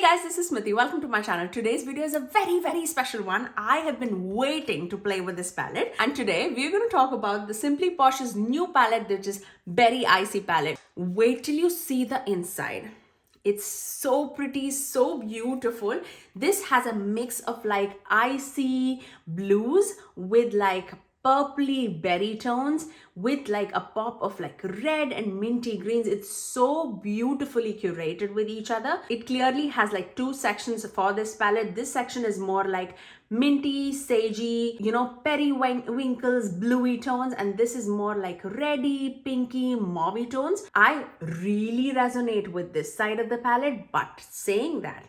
Hey guys, this is Smithy. Welcome to my channel. Today's video is a very special one. I have been waiting to play with this palette, and today we're going to talk about the Simply Posh's new palette, which is Berry Icy palette. Wait till you see the inside. It's so pretty, so beautiful. This has a mix of like icy blues with like purpley berry tones with like a pop of like red and minty greens. It's so beautifully curated with each other. It clearly has like two sections for this palette. This section is more like minty, sagey, periwinkles, bluey tones, and this is more like reddy, pinky, mauvey tones. I really resonate with this side of the palette, but saying that,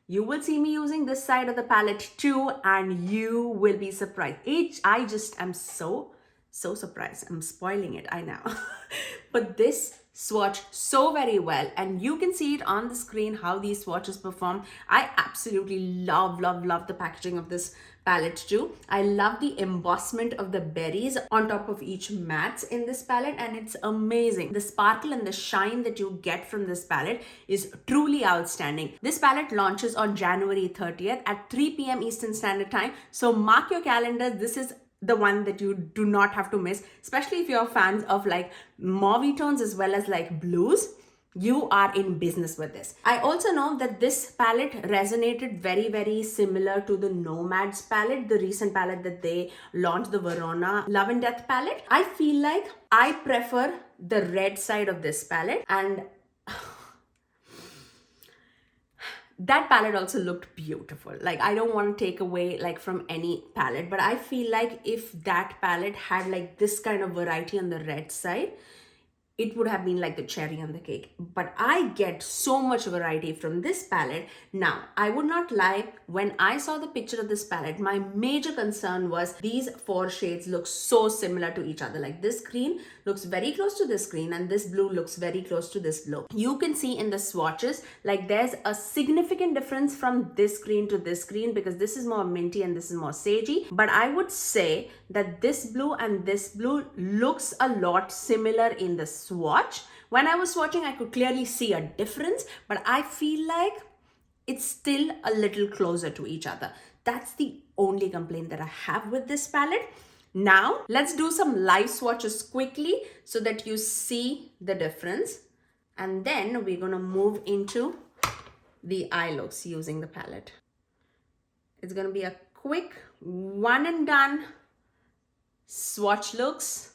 you will see me using this side of the palette too, and you will be surprised. I just am so surprised. I'm spoiling it, I know. But this swatch so very well, and you can see it on the screen how these swatches perform. I absolutely love the packaging of this palette too. I love the embossment of the berries on top of each matte in this palette, and it's amazing. The sparkle and the shine that you get from this palette is truly outstanding. This palette launches on January 30th at 3 p.m. Eastern Standard Time, so mark your calendars. This is the one that you do not have to miss, especially if you're fans of like mauvey tones as well as like blues. You are in business with this. I also know that this palette resonated very similar to the Nomads palette, the recent palette that they launched, the Verona Love and Death palette. I feel like I prefer the red side of this palette, and that palette also looked beautiful. Like, I don't want to take away like from any palette, but I feel like if that palette had like this kind of variety on the red side, it would have been like the cherry on the cake. But I get so much variety from this palette. Now, I would not lie, when I saw the picture of this palette, my major concern was these four shades look so similar to each other. Like, this green looks very close to this green, and this blue looks very close to this blue. You can see in the swatches, like there's a significant difference from this green to this green, because this is more minty and this is more sagey. But I would say that this blue and this blue looks a lot similar in the swatch. When I was swatching, I could clearly see a difference, but I feel like it's still a little closer to each other. That's the only complaint that I have with this palette. Now, let's do some live swatches quickly so that you see the difference. And then we're gonna move into the eye looks using the palette. It's gonna be a quick one and done swatch looks.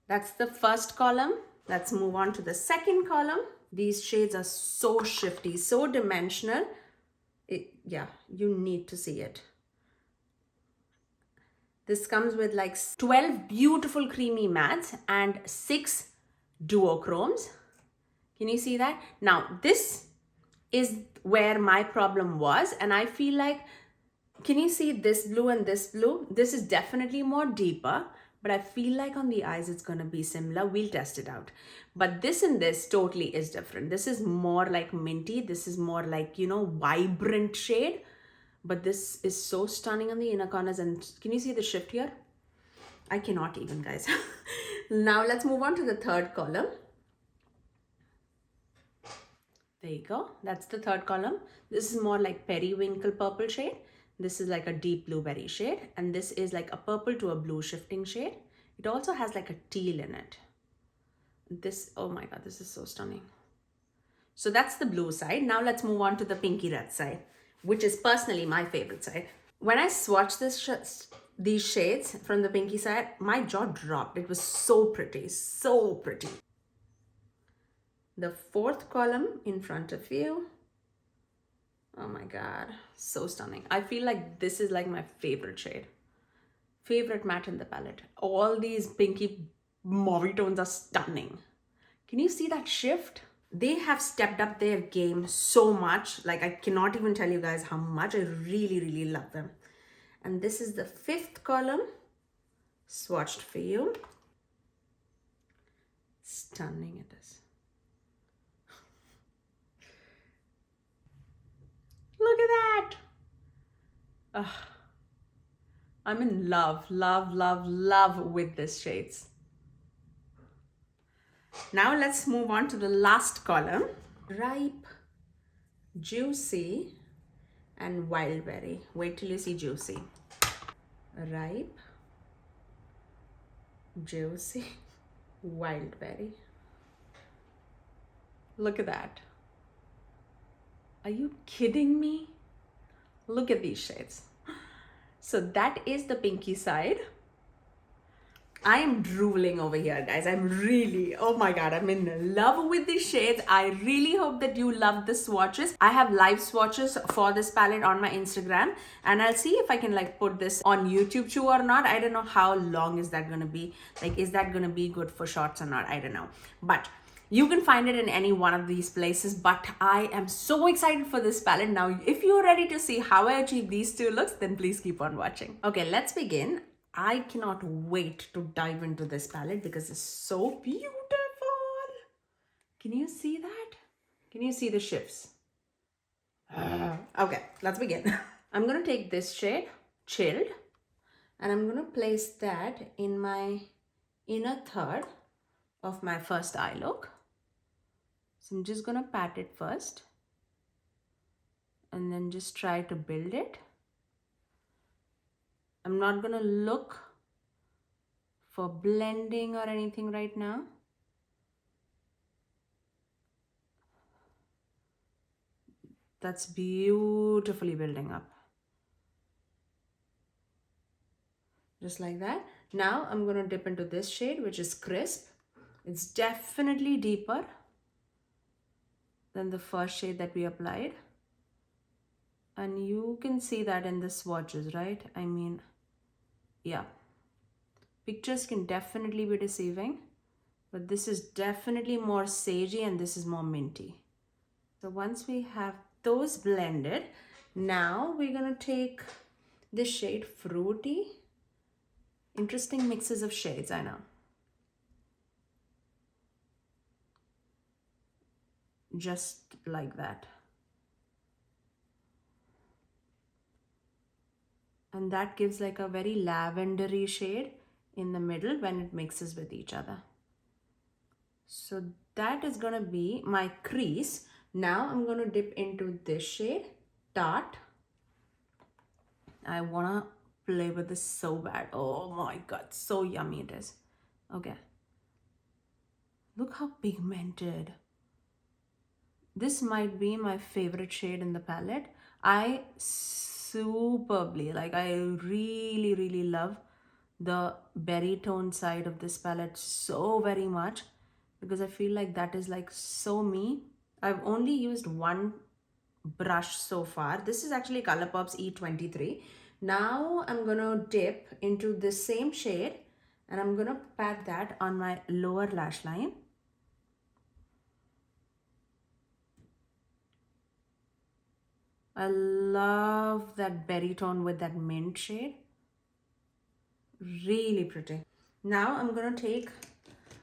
That's the first column. Let's move on to the second column. These shades are so shifty, so dimensional. Yeah, you need to see it. This comes with like 12 beautiful creamy mattes and 6 duochromes. Can you see that? Now, this is where my problem was, and I feel like, can you see this blue and this blue? This is definitely more deeper, but I feel like on the eyes it's gonna be similar. We'll test it out. But this and this totally is different. This is more like minty. This is more like, vibrant shade. But this is so stunning on the inner corners. And can you see the shift here? I cannot even, guys. Now let's move on to the third column. There you go. That's the third column. This is more like periwinkle purple shade. This is like a deep blueberry shade, and this is like a purple to a blue shifting shade. It also has like a teal in it. This, oh my God, this is so stunning. So that's the blue side. Now let's move on to the pinky red side, which is personally my favorite side. When I swatched these shades from the pinky side, my jaw dropped. It was so pretty, so pretty. The fourth column in front of you. Oh my God, so stunning. I feel like this is like my favorite shade. Favorite matte in the palette. All these pinky mauvey tones are stunning. Can you see that shift? They have stepped up their game so much. Like, I cannot even tell you guys how much. I really love them. And this is the fifth column swatched for you. Stunning it is. Look at that. I'm in love with these shades. Now let's move on to the last column. Ripe Juicy, and Wildberry. Wait till you see Juicy. Ripe, Juicy, Wildberry. Look at that. Are you kidding me? Look at these shades. So that is the pinky side. I am drooling over here, guys. I'm really, oh my God, I'm in love with these shades. I really hope that you love the swatches. I have live swatches for this palette on my Instagram, and I'll see if I can like put this on YouTube too or not. I don't know how long is that gonna be. Like, is that gonna be good for shorts or not? I don't know. But you can find it in any one of these places, but I am so excited for this palette. Now, if you're ready to see how I achieve these two looks, then please keep on watching. Okay, let's begin. I cannot wait to dive into this palette because it's so beautiful. Can you see that? Can you see the shifts? Okay, let's begin. I'm going to take this shade, Chilled, and I'm going to place that in my inner third of my first eye look. So I'm just going to pat it first and then just try to build it. I'm not going to look for blending or anything right now. That's beautifully building up. Just like that. Now I'm going to dip into this shade, which is Crisp. It's definitely deeper than the first shade that we applied. And you can see that in the swatches, right? I mean, yeah. Pictures can definitely be deceiving, but this is definitely more sagey and this is more minty. So once we have those blended, now we're gonna take this shade Fruity. Interesting mixes of shades, I know. Just like that. And that gives like a very lavendery shade in the middle when it mixes with each other. So that is gonna be my crease. Now I'm gonna dip into this shade, Tart. I wanna play with this so bad. Oh my God, so yummy it is. Okay. Look how pigmented. This might be my favorite shade in the palette. I really love the berry tone side of this palette so very much because I feel like that is like so me. I've only used one brush so far. This is actually Colourpop's E23. Now I'm gonna dip into the same shade and I'm gonna pat that on my lower lash line. I love that berry tone with that mint shade. Really pretty. Now I'm gonna take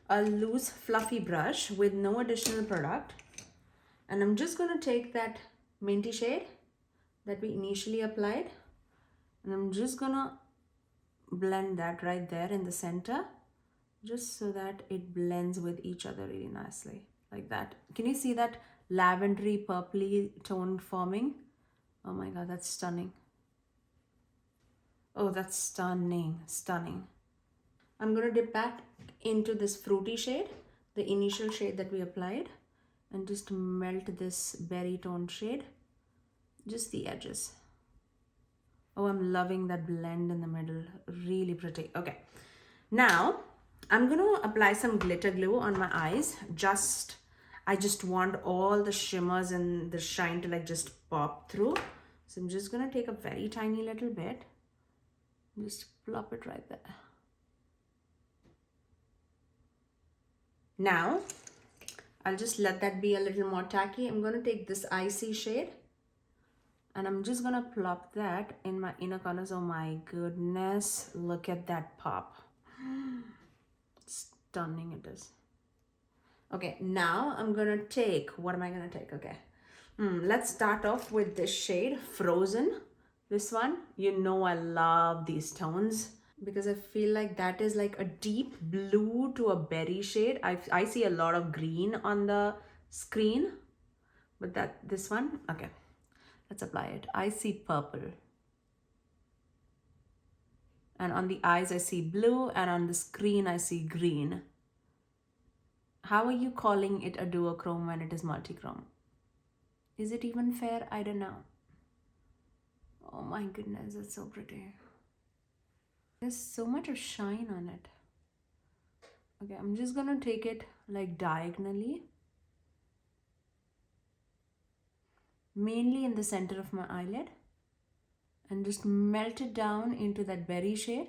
a loose fluffy brush with no additional product and I'm just gonna take that minty shade that we initially applied and I'm just gonna blend that right there in the center just so that it blends with each other really nicely like that. Can you see that lavendery purpley tone forming? Oh my God, that's stunning. Oh, that's stunning, stunning. I'm gonna dip back into this fruity shade, the initial shade that we applied, and just melt this berry tone shade, just the edges. Oh, I'm loving that blend in the middle, really pretty. Okay, now I'm gonna apply some glitter glue on my eyes. I just want all the shimmers and the shine to like just pop through. So I'm just gonna take a very tiny little bit, just plop it right there. Now, I'll just let that be a little more tacky. I'm gonna take this icy shade and I'm just gonna plop that in my inner corners. Oh my goodness, look at that pop. Stunning it is. Okay, now I'm gonna take, what am I gonna take? Okay, let's start off with this shade, Frozen. This one, you know I love these tones because I feel like that is like a deep blue to a berry shade. I see a lot of green on the screen, But this one, okay, let's apply it. I see purple. And on the eyes, I see blue, and on the screen, I see green. How are you calling it a duochrome when it is multichrome? Is it even fair? I don't know. Oh my goodness, it's so pretty. There's so much of shine on it. Okay, I'm just gonna take it like diagonally. Mainly in the center of my eyelid. And just melt it down into that berry shade.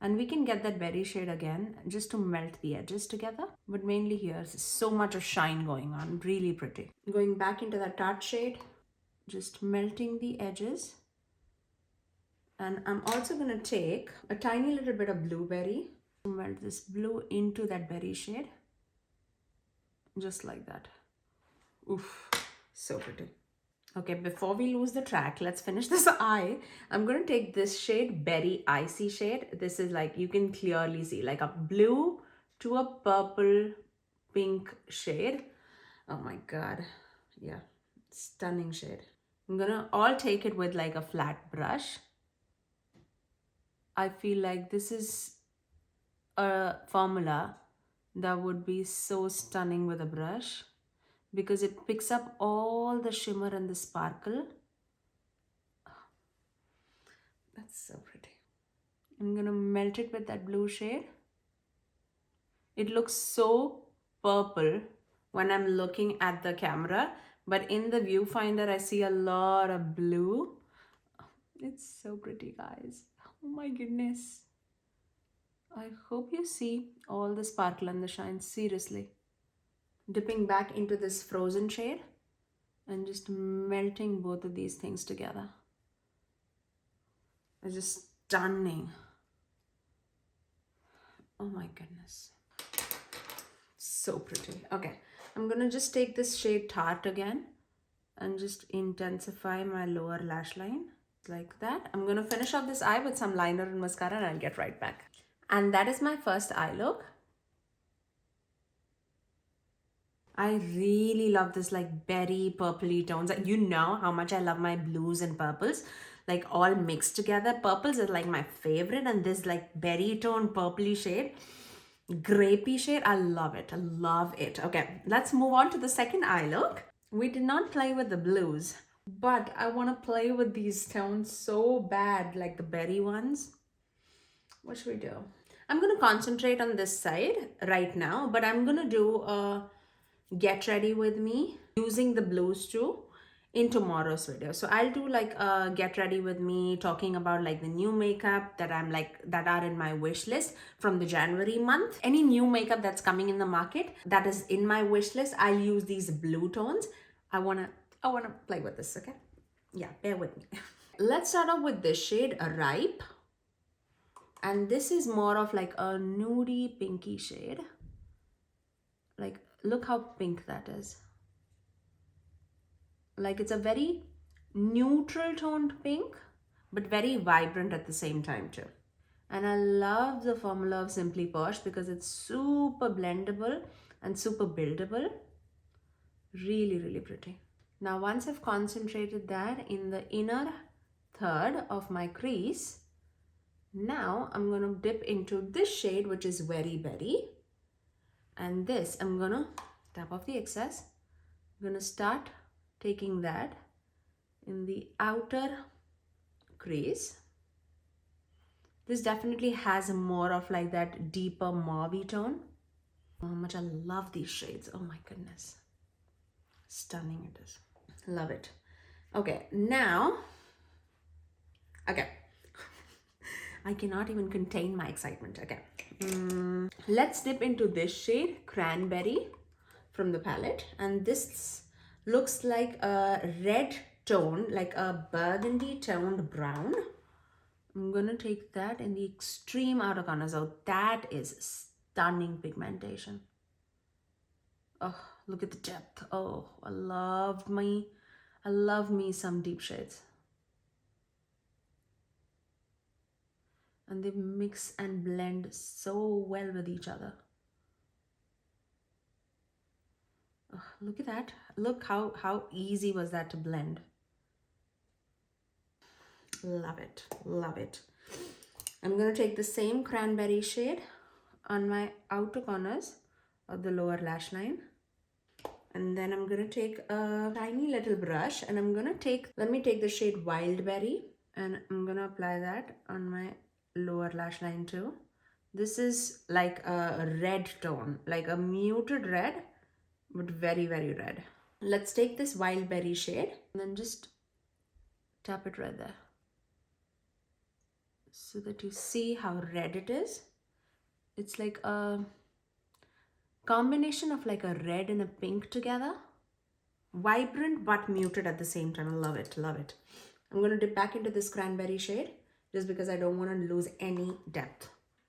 And we can get that berry shade again just to melt the edges together. But mainly here, there's so much of shine going on. Really pretty. Going back into that tart shade. Just melting the edges. And I'm also going to take a tiny little bit of blueberry. Melt this blue into that berry shade. Just like that. Oof. So pretty. Okay, before we lose the track, let's finish this eye. I'm going to take this shade, Berry Icy shade. This is like, you can clearly see like a blue to a purple pink shade. Oh my God. Yeah, stunning shade. I'm going to all take it with like a flat brush. I feel like this is a formula that would be so stunning with a brush, because it picks up all the shimmer and the sparkle. Oh, that's so pretty. I'm gonna melt it with that blue shade. It looks so purple when I'm looking at the camera, but in the viewfinder I see a lot of blue. It's so pretty, guys. Oh my goodness. I hope you see all the sparkle and the shine, seriously. Dipping back into this frozen shade and just melting both of these things together. It's just stunning. Oh my goodness. So pretty. Okay, I'm gonna just take this shade Tart again and just intensify my lower lash line like that. I'm gonna finish off this eye with some liner and mascara, and I'll get right back. And that is my first eye look. I really love this like berry purpley tones. You know how much I love my blues and purples, like all mixed together. Purples is like my favorite, and this like berry tone purpley shade, grapey shade, I love it. I love it. Okay, let's move on to the second eye look. We did not play with the blues, but I want to play with these tones so bad, like the berry ones. What should we do? I'm going to concentrate on this side right now, but I'm going to do a get ready with me using the blues too in tomorrow's video. So I'll do like a get ready with me talking about like the new makeup that I'm like that are in my wish list from the January month. Any new makeup that's coming in the market that is in my wish list, I'll use these blue tones. I wanna play with this, okay? Yeah, bear with me. Let's start off with this shade, a Ripe. And this is more of like a nudie pinky shade. Like, look how pink that is. Like, it's a very neutral toned pink, but very vibrant at the same time too. And I love the formula of Simply Posh because it's super blendable and super buildable. Really, really pretty. Now, once I've concentrated that in the inner third of my crease, now I'm going to dip into this shade, which is Very Berry. And this, I'm going to tap off the excess. I'm going to start taking that in the outer crease. This definitely has more of like that deeper mauvey tone. How much I love these shades. Oh my goodness. Stunning it is. Love it. Okay, now, okay. I cannot even contain my excitement. Okay. Let's dip into this shade, Cranberry, from the palette. And this looks like a red tone, like a burgundy toned brown. I'm going to take that in the extreme outer corner. So that is stunning pigmentation. Oh, look at the depth. Oh, I love me some deep shades. And they mix and blend so well with each other. Ugh, look at that. Look how easy was that to blend. Love it, love it. I'm gonna take the same cranberry shade on my outer corners of the lower lash line. And then I'm gonna take a tiny little brush and let me take the shade Wildberry, and I'm gonna apply that on my lower lash line too. This is like a red tone, like a muted red, but very, very red. Let's take this Wildberry shade and then just tap it right there so that you see how red it is. It's like a combination of like a red and a pink together. Vibrant but muted at the same time. I love it, love it. I'm going to dip back into this cranberry shade just because I don't want to lose any depth.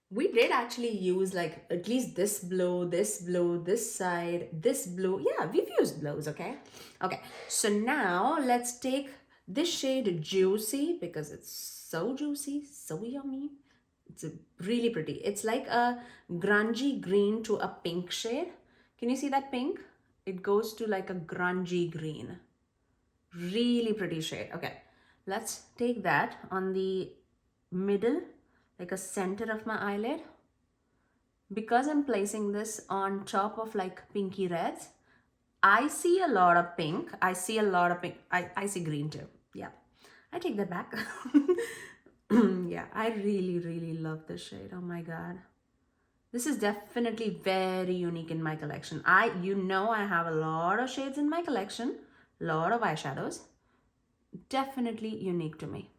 We did actually use like at least this blue, this side, this blue. Yeah, we've used blues, okay? Okay, so now let's take this shade Juicy because it's so juicy, so yummy. It's really pretty. It's like a grungy green to a pink shade. Can you see that pink? It goes to like a grungy green. Really pretty shade. Okay, let's take that on the middle, like a center of my eyelid. Because I'm placing this on top of like pinky reds, I see a lot of pink. I see a lot of pink. I see green too. Yeah, I take that back. Yeah, I really, really love this shade. Oh my God. This is definitely very unique in my collection. I have a lot of shades in my collection, a lot of eyeshadows. Definitely unique to me.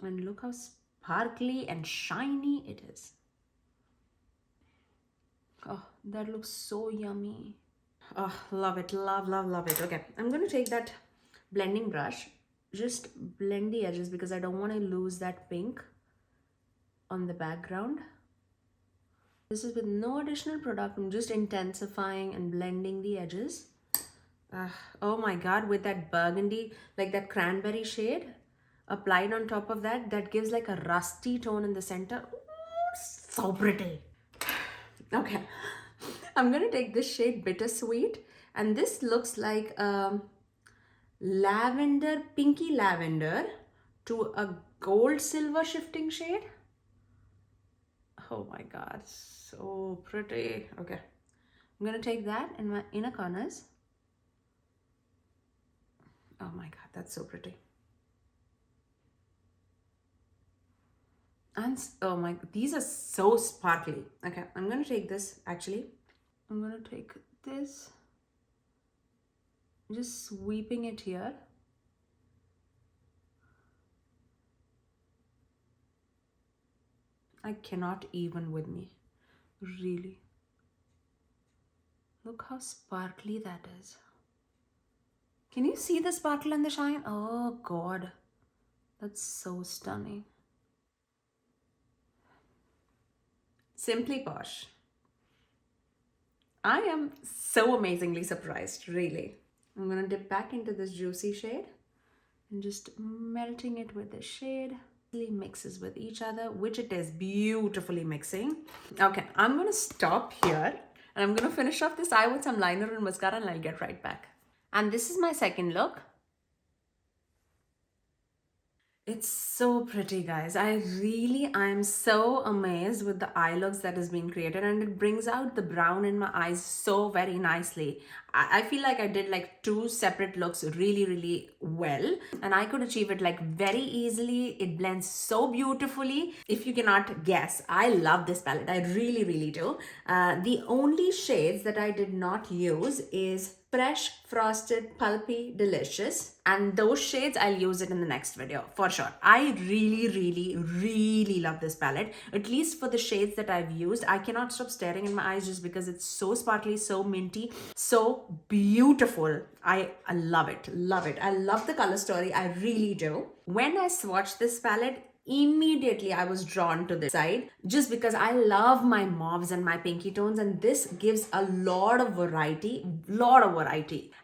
And look how sparkly and shiny it is. Oh, that looks so yummy. Oh, love it, love, love, love it. Okay, I'm going to take that blending brush, just blend the edges because I don't want to lose that pink on the background. This is with no additional product. I'm just intensifying and blending the edges. Oh my God, with that burgundy, like that cranberry shade applied on top of that, that gives like a rusty tone in the center. Ooh, so pretty. Okay, I'm gonna take this shade Bittersweet, and this looks like lavender, pinky lavender to a gold silver shifting shade. Oh my God, so pretty. Okay, I'm gonna take that in my inner corners. Oh my God, that's so pretty. And oh my, these are so sparkly. Okay, I'm gonna take this actually. I'm gonna take this, just sweeping it here. I cannot even with me, really. Look how sparkly that is. Can you see the sparkle and the shine? Oh God, that's so stunning. Simply Posh. I am so amazingly surprised, really. I'm gonna dip back into this juicy shade and just melting it with the shade. Mixes with each other, which it is beautifully mixing. Okay, I'm gonna stop here and I'm gonna finish off this eye with some liner and mascara and I'll get right back. And this is my second look. It's so pretty, guys. I'm so amazed with the eye looks that has been created, and it brings out the brown in my eyes so very nicely. I feel like I did like two separate looks really, really well, and I could achieve it like very easily. It blends so beautifully. If you cannot guess, I love this palette. I really, really do. The only shades that I did not use is Fresh, Frosted, Pulpy, Delicious, and those shades I'll use it in the next video for sure. I really, really, really love this palette, at least for the shades that I've used. I cannot stop staring in my eyes just because it's so sparkly, so minty, so beautiful. I love it, love it. I love the color story, I really do. When I swatched this palette, immediately I was drawn to this side just because I love my mauves and my pinky tones, and this gives a lot of variety,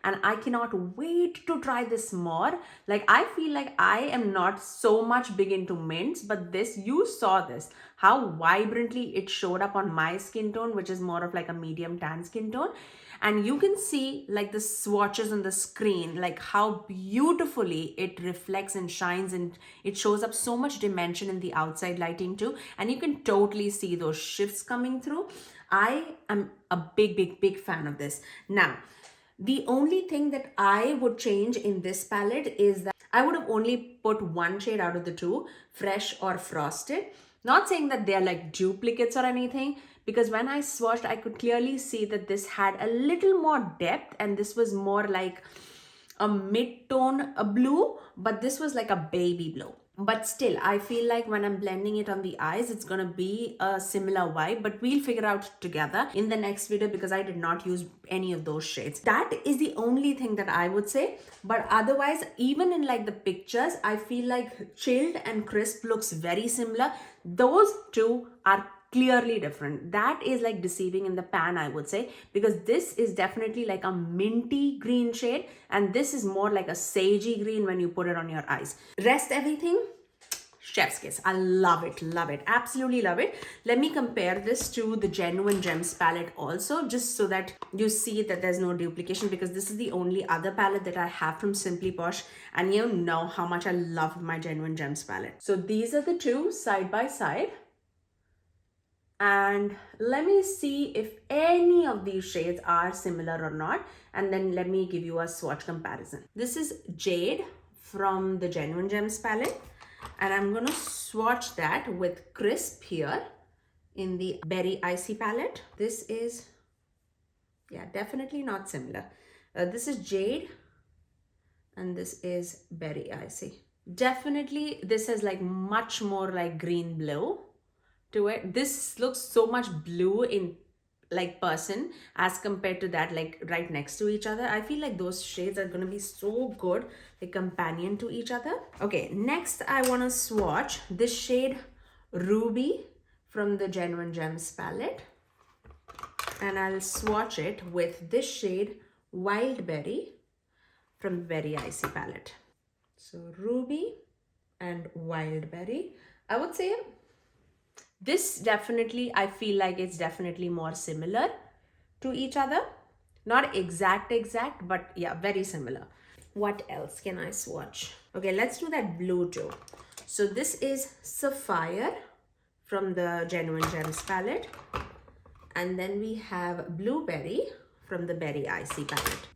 and I cannot wait to try this more. Like, I feel like I am not so much big into mints, but this, you saw this, how vibrantly it showed up on my skin tone, which is more of like a medium tan skin tone. And you can see like the swatches on the screen, like how beautifully it reflects and shines, and it shows up so much dimension in the outside lighting too, and you can totally see those shifts coming through. I am a big fan of this. Now, the only thing that I would change in this palette is that I would have only put one shade out of the two, Fresh or Frosted. Not saying that they're like duplicates or anything, because when I swatched, I could clearly see that this had a little more depth, and this was more like a mid-tone blue, but this was like a baby blue. But still, I feel like when I'm blending it on the eyes, it's gonna be a similar vibe, but we'll figure out together in the next video because I did not use any of those shades. That is the only thing that I would say. But otherwise, even in like the pictures, I feel like Chilled and Crisp looks very similar. Those two are clearly different. That is like deceiving in the pan, I would say, because this is definitely like a minty green shade, and this is more like a sagey green when you put it on your eyes. Rest everything, chef's kiss. I love it, absolutely love it. Let me compare this to the Genuine Gems palette also, just so that you see that there's no duplication, because this is the only other palette that I have from Simply Posh, and you know how much I love my Genuine Gems palette. So these are the two side by side. And let me see if any of these shades are similar or not, and then let me give you a swatch comparison. This is Jade from the Genuine Gems palette, and I'm gonna swatch that with Crisp here in the Berry Icy palette. This is, yeah, definitely not similar. This is Jade and this is Berry Icy. Definitely this has like much more like green blue to it. This looks so much blue in like person as compared to that like right next to each other. I feel like those shades are gonna be so good, like companion to each other. Okay, next I want to swatch this shade Ruby from the Genuine Gems palette, and I'll swatch it with this shade Wildberry from the Berry Icy palette. So Ruby and Wildberry, I would say this definitely, I feel like it's definitely more similar to each other. Not exact, but yeah, very similar. What else can I swatch? Okay, let's do that blue too. So this is Sapphire from the Genuine Gems palette. And then we have Blueberry from the Berry Icy palette.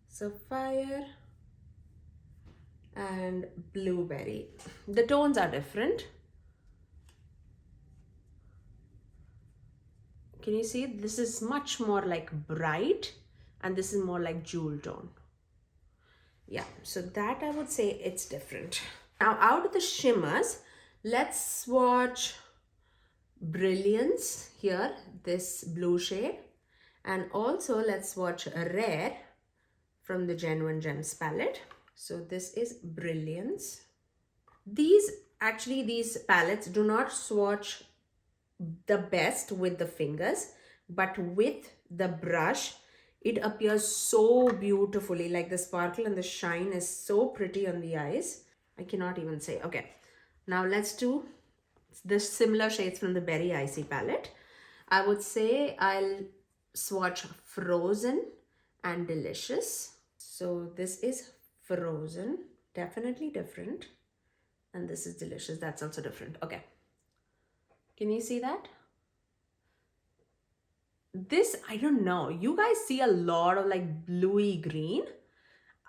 Sapphire and Blueberry. The tones are different. Can you see? This is much more like bright, and this is more like jewel tone. Yeah, so that I would say it's different. Now out of the shimmers, let's swatch Brilliance here, this blue shade, and also let's swatch Rare from the Genuine Gems palette. So this is Brilliance. These palettes do not swatch the best with the fingers, but with the brush it appears so beautifully. Like the sparkle and the shine is so pretty on the eyes. I cannot even say. Okay, now let's do the similar shades from the Berry Icy palette. I would say I'll swatch Frozen and Delicious. So this is Frozen, definitely different, and this is Delicious, that's also different. Okay, can you see that? This, I don't know, you guys see a lot of like bluey green.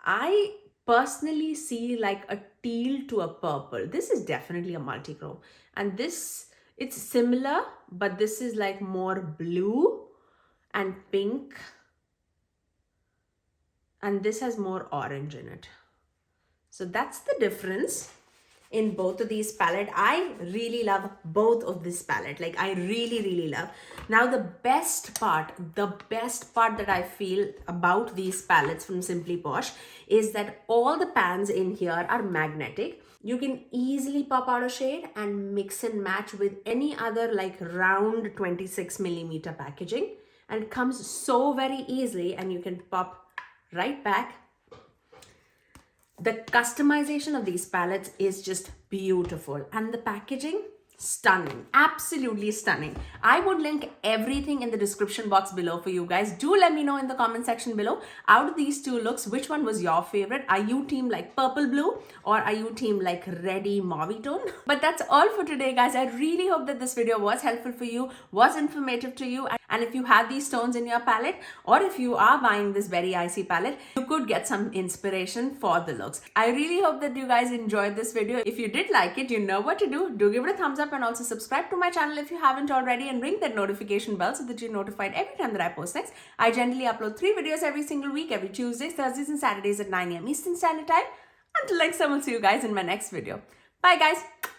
I personally see like a teal to a purple. This is definitely a multi-chrome, and this, it's similar, but this is like more blue and pink, and this has more orange in it. So that's the difference. in both of these palette. I really love both of this palette. Like I really love. Now the best part that I feel about these palettes from Simply Posh is that all the pans in here are magnetic. You can easily pop out a shade and mix and match with any other like round 26mm packaging, and it comes so very easily, and you can pop right back. The customization of these palettes is just beautiful, and the packaging, stunning, absolutely stunning. I would link everything in the description box below for you guys. Do let me know in the comment section below, out of these two looks, which one was your favorite? Are you team like purple blue, or are you team like reddy mauvey tone? But that's all for today, guys. I really hope that this video was helpful for you, was informative to you, and if you have these tones in your palette, or if you are buying this Very Icy palette, you could get some inspiration for the looks. I really hope that you guys enjoyed this video. If you did like it, you know what to do. Do give it a thumbs up, and also subscribe to my channel if you haven't already, and ring that notification bell so that you're notified every time that I post next. I generally upload 3 videos every single week, every Tuesdays, Thursdays, and Saturdays at 9 AM Eastern Standard Time. Until next time, I'll see you guys in my next video. Bye, guys.